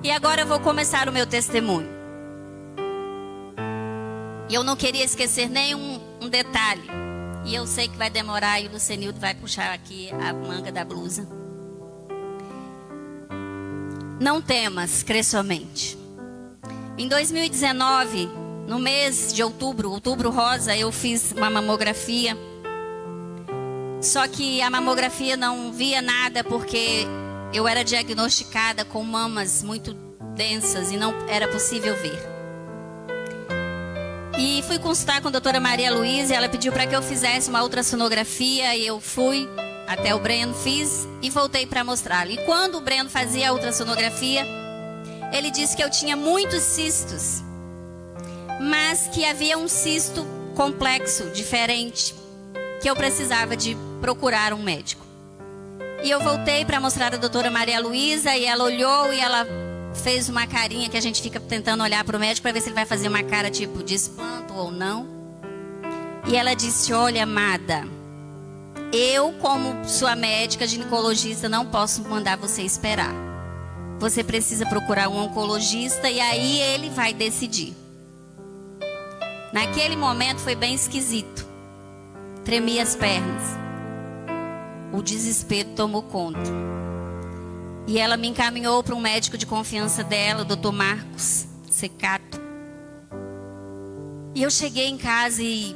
E agora eu vou começar o meu testemunho. E eu não queria esquecer nenhum detalhe. E eu sei que vai demorar e o Lucenildo vai puxar aqui a manga da blusa. Não temas, crê somente. Em 2019, no mês de outubro rosa, eu fiz uma mamografia. Só que a mamografia não via nada porque eu era diagnosticada com mamas muito densas e não era possível ver. E fui consultar com a doutora Maria Luísa e ela pediu para que eu fizesse uma ultrassonografia e eu fui até o Breno, fiz e voltei para mostrá-lo. E quando o Breno fazia a ultrassonografia, ele disse que eu tinha muitos cistos, mas que havia um cisto complexo, diferente, que eu precisava de procurar um médico. E eu voltei para mostrar a doutora Maria Luísa e ela olhou e ela fez uma carinha que a gente fica tentando olhar para o médico para ver se ele vai fazer uma cara tipo de espanto ou não. E ela disse: olha, amada, eu como sua médica ginecologista não posso mandar você esperar. Você precisa procurar um oncologista e aí ele vai decidir. Naquele momento foi bem esquisito. Tremia as pernas. O desespero tomou conta. E ela me encaminhou para um médico de confiança dela, o Dr. Marcos Secato. E eu cheguei em casa e...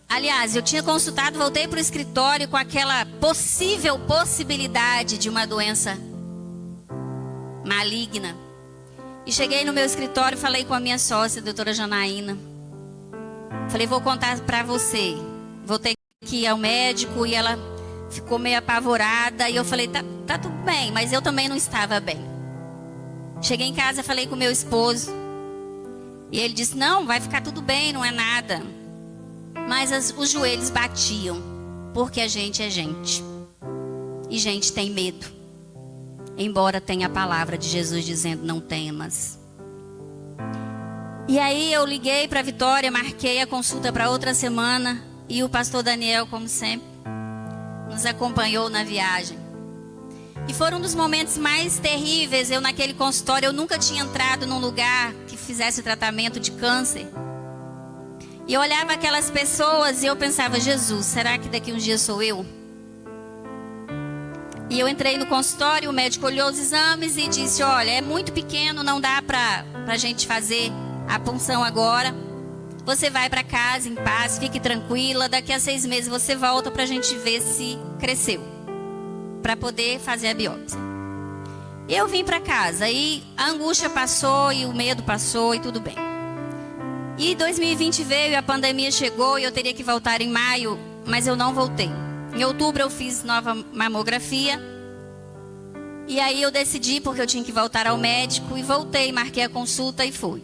Aliás, eu tinha consultado, voltei para o escritório com aquela possível possibilidade de uma doença maligna. E cheguei no meu escritório, falei com a minha sócia, a doutora Janaína. Falei, vou contar para você. Voltei aqui ao médico e ela ficou meio apavorada. E eu falei, tá tudo bem, mas eu também não estava bem. Cheguei em casa, falei com meu esposo. E ele disse, não, vai ficar tudo bem, não é nada. Mas os joelhos batiam, porque a gente é gente. E gente tem medo. Embora tenha a palavra de Jesus dizendo, não temas. E aí eu liguei para a Vitória, marquei a consulta para outra semana. E o pastor Daniel, como sempre, nos acompanhou na viagem. E foram um dos momentos mais terríveis. Eu naquele consultório, eu nunca tinha entrado num lugar que fizesse tratamento de câncer. E eu olhava aquelas pessoas e eu pensava, Jesus, será que daqui uns dias sou eu? E eu entrei no consultório, o médico olhou os exames e disse, olha, é muito pequeno, não dá pra gente fazer a punção agora. Você vai para casa em paz, fique tranquila, daqui a 6 meses você volta pra gente ver se cresceu, para poder fazer a biópsia. Eu vim para casa e a angústia passou e o medo passou e tudo bem. E 2020 veio, a pandemia chegou e eu teria que voltar em maio, mas eu não voltei. Em outubro eu fiz nova mamografia. E aí eu decidi, porque eu tinha que voltar ao médico, e voltei, marquei a consulta e fui.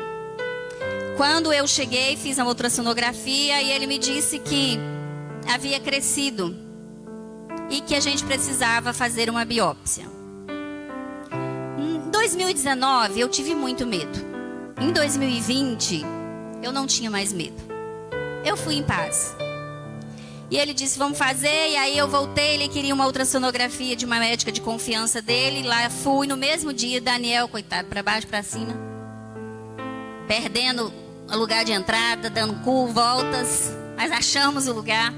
Quando eu cheguei, fiz a ultrassonografia e ele me disse que havia crescido e que a gente precisava fazer uma biópsia. Em 2019 eu tive muito medo. Em 2020 eu não tinha mais medo. Eu fui em paz. E ele disse, vamos fazer. E aí eu voltei, ele queria uma ultrassonografia de uma médica de confiança dele. Lá fui, no mesmo dia, Daniel, coitado, para baixo, para cima. Perdendo o lugar de entrada, dando voltas. Mas achamos o lugar.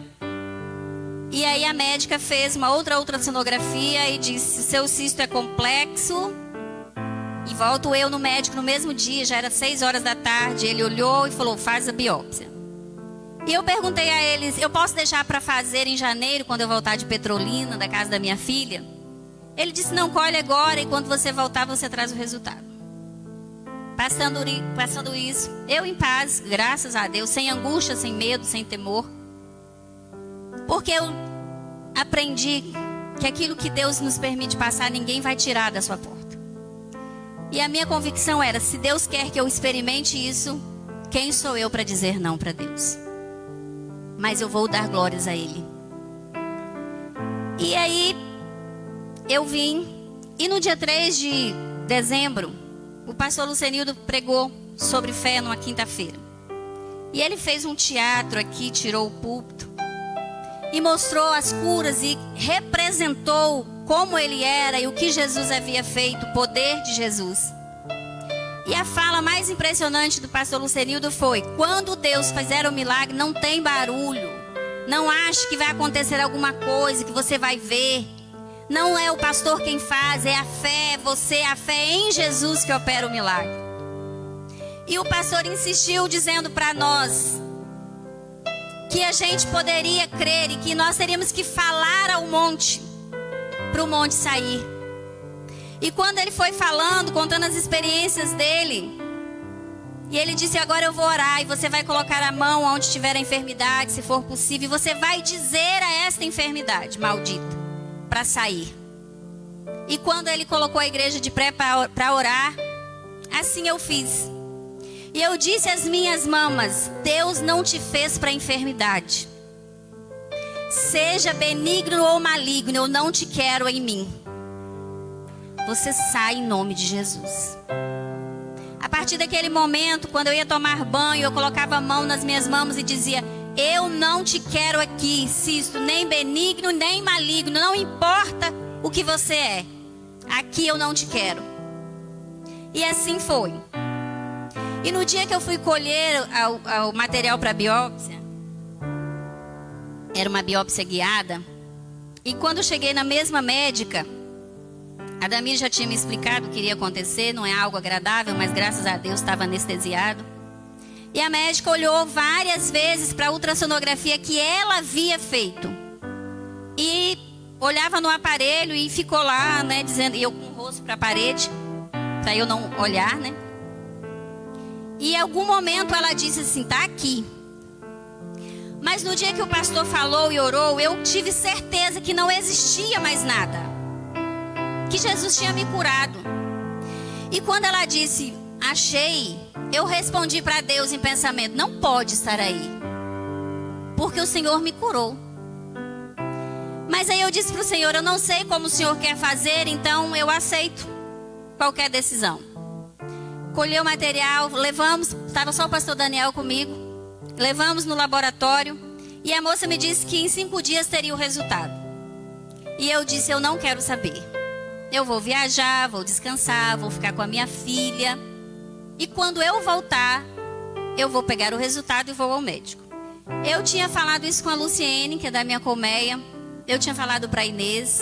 E aí a médica fez uma outra ultrassonografia e disse, seu cisto é complexo. E volto eu no médico no mesmo dia, já era 6 horas da tarde. Ele olhou e falou, faz a biópsia. E eu perguntei a eles, eu posso deixar para fazer em janeiro, quando eu voltar de Petrolina, da casa da minha filha? Ele disse, não, colhe agora e quando você voltar, você traz o resultado. Passando isso, eu em paz, graças a Deus, sem angústia, sem medo, sem temor. Porque eu aprendi que aquilo que Deus nos permite passar, ninguém vai tirar da sua porta. E a minha convicção era, se Deus quer que eu experimente isso, quem sou eu para dizer não para Deus? Mas eu vou dar glórias a Ele. E aí, eu vim. E no dia 3 de dezembro, o pastor Lucenildo pregou sobre fé numa quinta-feira. E ele fez um teatro aqui, tirou o púlpito. E mostrou as curas e representou como ele era e o que Jesus havia feito, o poder de Jesus. E a fala mais impressionante do pastor Lucenildo foi: quando Deus fizer o milagre, não tem barulho. Não ache que vai acontecer alguma coisa, que você vai ver. Não é o pastor quem faz, é a fé, a fé em Jesus que opera o milagre. E o pastor insistiu dizendo para nós que a gente poderia crer e que nós teríamos que falar ao monte, para o monte sair. E quando ele foi falando, contando as experiências dele, e ele disse: agora eu vou orar, e você vai colocar a mão onde tiver a enfermidade, se for possível, e você vai dizer a esta enfermidade maldita para sair. E quando ele colocou a igreja de pé para orar, assim eu fiz. E eu disse às minhas mamas: Deus não te fez para enfermidade. Seja benigno ou maligno, eu não te quero em mim. Você sai em nome de Jesus. A partir daquele momento, quando eu ia tomar banho, eu colocava a mão nas minhas mãos e dizia: eu não te quero aqui, insisto, nem benigno, nem maligno. Não importa o que você é, aqui eu não te quero. E assim foi. E no dia que eu fui colher o material para biópsia, era uma biópsia guiada, e quando eu cheguei na mesma médica, a Damir já tinha me explicado o que iria acontecer. Não é algo agradável, mas graças a Deus estava anestesiado. E a médica olhou várias vezes para a ultrassonografia que ela havia feito. E olhava no aparelho e ficou lá, né, dizendo, e eu com o rosto para a parede, para eu não olhar, né? E em algum momento ela disse assim: tá aqui. Mas no dia que o pastor falou e orou, eu tive certeza que não existia mais nada, que Jesus tinha me curado. E quando ela disse: achei, eu respondi para Deus em pensamento: não pode estar aí, porque o Senhor me curou. Mas aí eu disse para o Senhor: eu não sei como o Senhor quer fazer, então eu aceito qualquer decisão. Colheu o material, levamos, estava só o pastor Daniel comigo, levamos no laboratório, e a moça me disse que em 5 dias teria o resultado. E eu disse: eu não quero saber. Eu vou viajar, vou descansar, vou ficar com a minha filha. E quando eu voltar, eu vou pegar o resultado e vou ao médico. Eu tinha falado isso com a Luciene, que é da minha colmeia. Eu tinha falado para a Inês.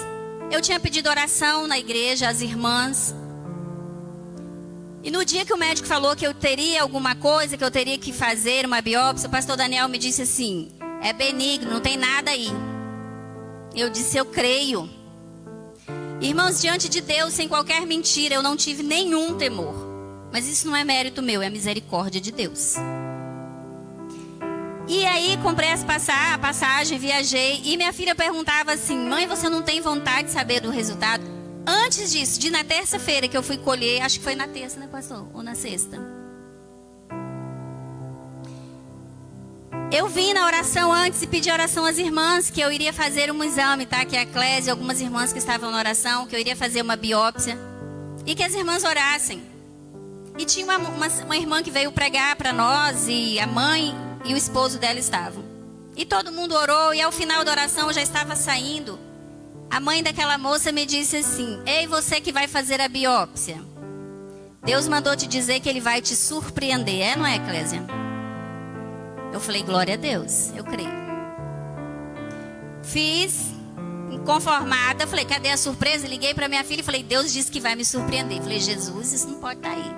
Eu tinha pedido oração na igreja, às irmãs. E no dia que o médico falou que eu teria alguma coisa, que eu teria que fazer uma biópsia, o pastor Daniel me disse assim: é benigno, não tem nada aí. Eu disse: eu creio. Irmãos, diante de Deus, sem qualquer mentira, eu não tive nenhum temor. Mas isso não é mérito meu, é misericórdia de Deus. E aí comprei a passagem, viajei, e minha filha perguntava assim: mãe, você não tem vontade de saber do resultado? Antes disso, na terça-feira que eu fui colher, acho que foi na terça, né, pastor? Ou na sexta? Eu vim na oração antes e pedi oração às irmãs, que eu iria fazer um exame, tá? Que a Clésia e algumas irmãs que estavam na oração, que eu iria fazer uma biópsia. E que as irmãs orassem. E tinha uma irmã que veio pregar para nós, e a mãe e o esposo dela estavam. E todo mundo orou, e ao final da oração eu já estava saindo. A mãe daquela moça me disse assim: ei, você que vai fazer a biópsia, Deus mandou te dizer que Ele vai te surpreender. É, não é, Clésia? Eu falei: glória a Deus, eu creio. Fiz, inconformada, falei: cadê a surpresa? Liguei para minha filha e falei: Deus disse que vai me surpreender. Falei: Jesus, isso não pode estar aí.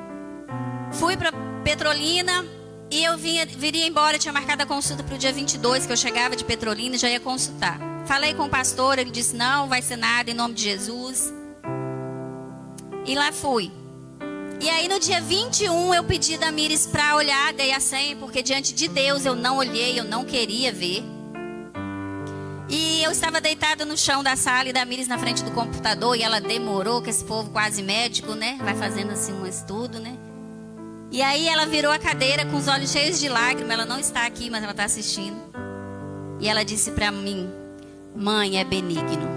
Fui para Petrolina e eu viria embora. Tinha marcado a consulta para o dia 22, que eu chegava de Petrolina e já ia consultar. Falei com o pastor, ele disse: não vai ser nada, em nome de Jesus. E lá fui. E aí no dia 21 eu pedi da Mires para olhar, dei a senha, porque diante de Deus eu não olhei, eu não queria ver. E eu estava deitada no chão da sala e da Mires na frente do computador, e ela demorou, que esse povo quase médico, né? Vai fazendo assim um estudo, né? E aí ela virou a cadeira com os olhos cheios de lágrimas. Ela não está aqui, mas ela está assistindo. E ela disse para mim: mãe, é benigno.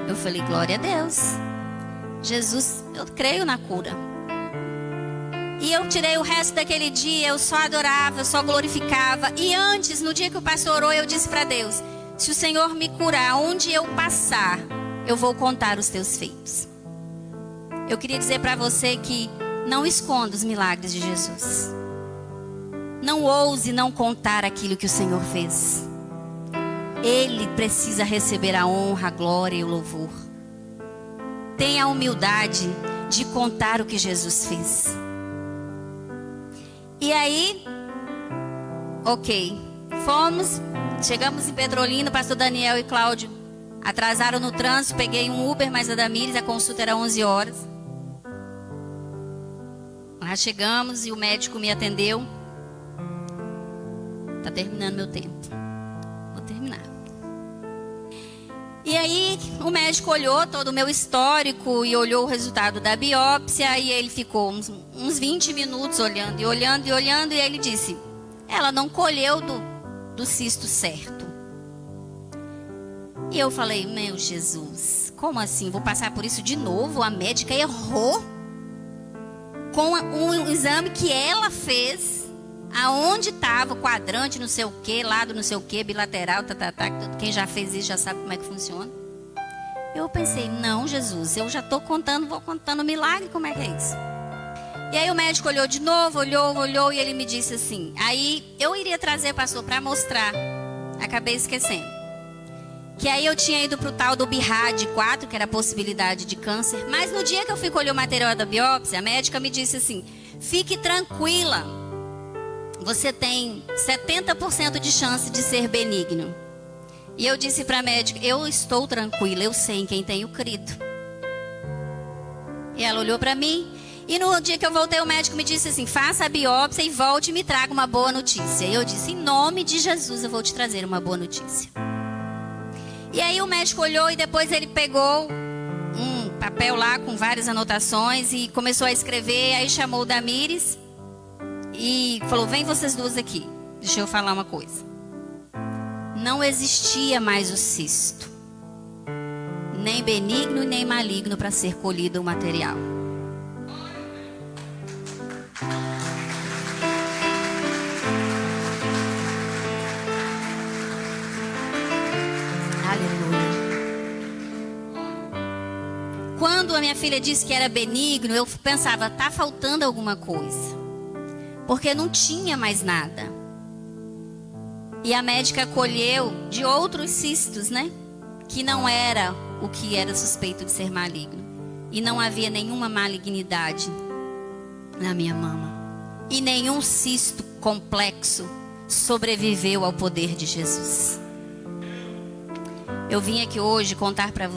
Eu falei: glória a Deus. Jesus, eu creio na cura. E eu tirei o resto daquele dia, eu só adorava, eu só glorificava. E antes, no dia que o pastor orou, eu disse para Deus: se o Senhor me curar, onde eu passar, eu vou contar os teus feitos. Eu queria dizer para você que Não esconda os milagres de Jesus. Não ouse não contar aquilo que o Senhor fez. Ele precisa receber a honra, a glória e o louvor. Tenha a humildade de contar o que Jesus fez. E aí, ok, chegamos em Petrolina, pastor Daniel e Cláudio atrasaram no trânsito, peguei um Uber mais a Damires, a consulta era 11 horas. Lá chegamos e o médico me atendeu. Tá terminando meu tempo. Vou terminar. E aí o médico olhou todo o meu histórico e olhou o resultado da biópsia e ele ficou uns 20 minutos olhando e ele disse: ela não colheu do cisto certo. E eu falei: meu Jesus, como assim? Vou passar por isso de novo? A médica errou com um exame que ela fez, aonde estava o quadrante, não sei o que, lado não sei o que, bilateral, quem já fez isso já sabe como é que funciona. Eu pensei: não, Jesus, eu já estou vou contando milagre, como é que é isso? E aí o médico olhou de novo, olhou e ele me disse assim, aí eu iria trazer, pastor, para mostrar, acabei esquecendo. Que aí eu tinha ido para o tal do BIRAD4, que era a possibilidade de câncer. Mas no dia que eu fui colher o material da biópsia, a médica me disse assim: fique tranquila, você tem 70% de chance de ser benigno. E eu disse para a médica: eu estou tranquila, eu sei em quem tenho crido. E ela olhou para mim. E no dia que eu voltei, o médico me disse assim: faça a biópsia e volte e me traga uma boa notícia. E eu disse: em nome de Jesus, eu vou te trazer uma boa notícia. E aí o médico olhou e depois ele pegou um papel lá com várias anotações e começou a escrever. Aí chamou o Damires e falou: vem vocês duas aqui, deixa eu falar uma coisa. Não existia mais o cisto, nem benigno nem maligno, para ser colhido o material. Quando a minha filha disse que era benigno, eu pensava: tá faltando alguma coisa, porque não tinha mais nada. E a médica colheu de outros cistos, né? Que não era o que era suspeito de ser maligno. E não havia nenhuma malignidade na minha mama. E nenhum cisto complexo sobreviveu ao poder de Jesus. Eu vim aqui hoje contar para